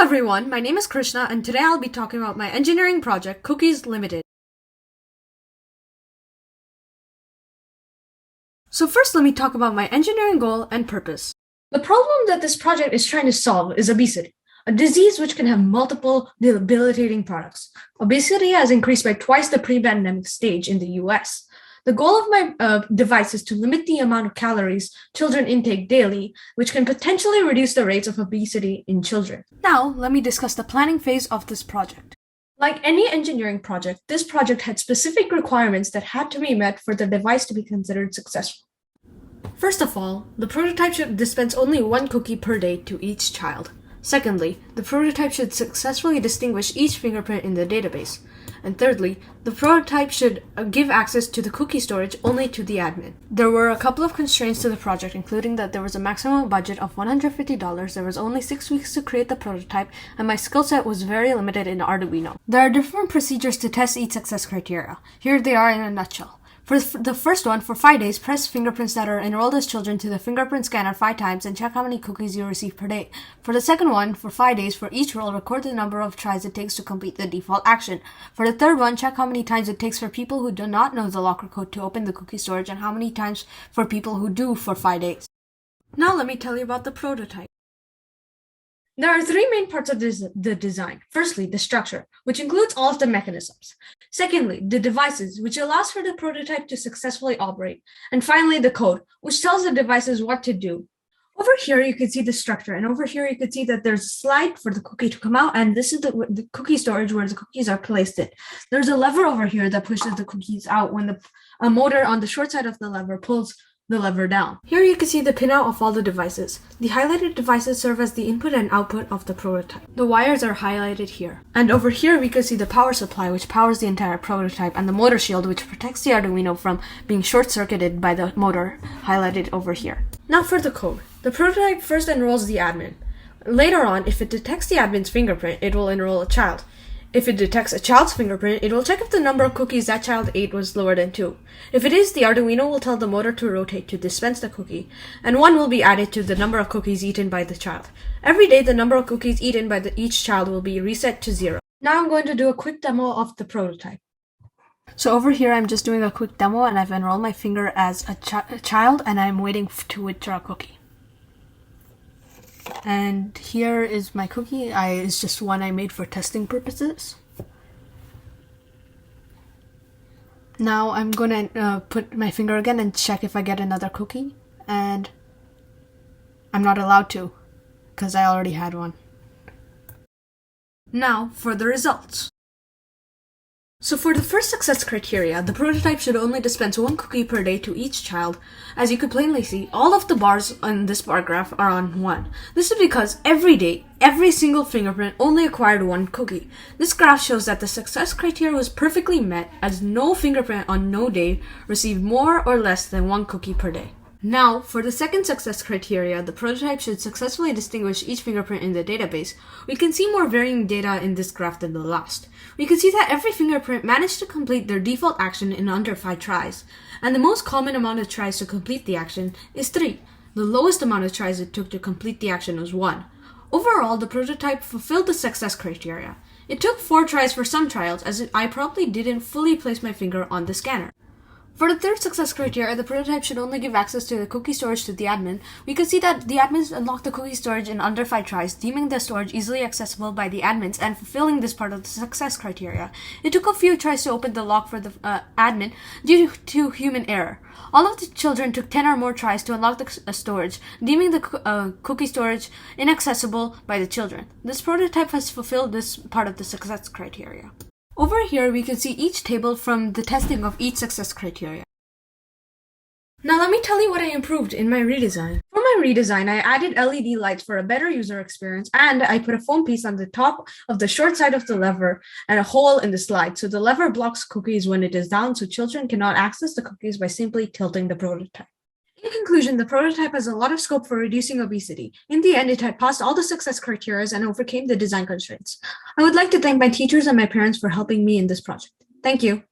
everyone, my name is Krishna and today I'll be talking about my engineering project, Cookies Limited. So first let me talk about my engineering goal and purpose. The problem that this project is trying to solve is obesity, a disease which can have multiple debilitating products. Obesity has increased by twice the pre-pandemic stage in the US. The goal of my device is to limit the amount of calories children intake daily, which can potentially reduce the rates of obesity in children. Now, let me discuss the planning phase of this project. Like any engineering project, this project had specific requirements that had to be met for the device to be considered successful. First of all, the prototype should dispense only one cookie per day to each child. Secondly, the prototype should successfully distinguish each fingerprint in the database. And thirdly, the prototype should give access to the cookie storage only to the admin. There were a couple of constraints to the project, including that there was a maximum budget of $150, there was only 6 weeks to create the prototype, and my skill set was very limited in Arduino. There are different procedures to test each success criteria. Here they are in a nutshell. For the first one, for 5 days, press fingerprints that are enrolled as children to the fingerprint scanner 5 times and check how many cookies you receive per day. For the second one, for 5 days, for each roll, record the number of tries it takes to complete the default action. For the third one, check how many times it takes for people who do not know the locker code to open the cookie storage and how many times for people who do for 5 days. Now let me tell you about the prototype. There are 3 main parts of the design. Firstly, the structure, which includes all of the mechanisms. Secondly, the devices, which allows for the prototype to successfully operate. And finally, the code, which tells the devices what to do. Over here, you can see the structure, and over here, you can see that there's a slide for the cookie to come out, and this is the cookie storage where the cookies are placed in. There's a lever over here that pushes the cookies out when a motor on the short side of the lever pulls the lever down. Here you can see the pinout of all the devices. The highlighted devices serve as the input and output of the prototype. The wires are highlighted here. And over here we can see the power supply, which powers the entire prototype, and the motor shield, which protects the Arduino from being short-circuited by the motor, highlighted over here. Now for the code. The prototype first enrolls the admin. Later on, if it detects the admin's fingerprint, it will enroll a child. If it detects a child's fingerprint, it will check if the number of cookies that child ate was lower than 2. If it is, the Arduino will tell the motor to rotate to dispense the cookie, and 1 will be added to the number of cookies eaten by the child. Every day, the number of cookies eaten by each child will be reset to 0. Now I'm going to do a quick demo of the prototype. So over here, I'm just doing a quick demo, and I've enrolled my finger as a child, and I'm waiting to withdraw a cookie. And here is my cookie. It's just one I made for testing purposes. Now I'm gonna put my finger again and check if I get another cookie. And I'm not allowed to, because I already had one. Now for the results. So for the first success criteria, the prototype should only dispense 1 cookie per day to each child. As you can plainly see, all of the bars on this bar graph are on 1. This is because every day, every single fingerprint only acquired 1 cookie. This graph shows that the success criteria was perfectly met, as no fingerprint on no day received more or less than 1 cookie per day. Now, for the second success criteria, the prototype should successfully distinguish each fingerprint in the database. We can see more varying data in this graph than the last. We can see that every fingerprint managed to complete their default action in under 5 tries, and the most common amount of tries to complete the action is 3. The lowest amount of tries it took to complete the action was 1. Overall, the prototype fulfilled the success criteria. It took 4 tries for some trials, as I probably didn't fully place my finger on the scanner. For the third success criteria, the prototype should only give access to the cookie storage to the admin. We can see that the admins unlocked the cookie storage in under 5 tries, deeming the storage easily accessible by the admins and fulfilling this part of the success criteria. It took a few tries to open the lock for the admin due to human error. All of the children took 10 or more tries to unlock the storage, deeming the cookie storage inaccessible by the children. This prototype has fulfilled this part of the success criteria. Over here, we can see each table from the testing of each success criteria. Now let me tell you what I improved in my redesign. For my redesign, I added LED lights for a better user experience, and I put a foam piece on the top of the short side of the lever and a hole in the slide, so the lever blocks cookies when it is down, so children cannot access the cookies by simply tilting the prototype. In conclusion, the prototype has a lot of scope for reducing obesity. In the end, it had passed all the success criteria and overcame the design constraints. I would like to thank my teachers and my parents for helping me in this project. Thank you.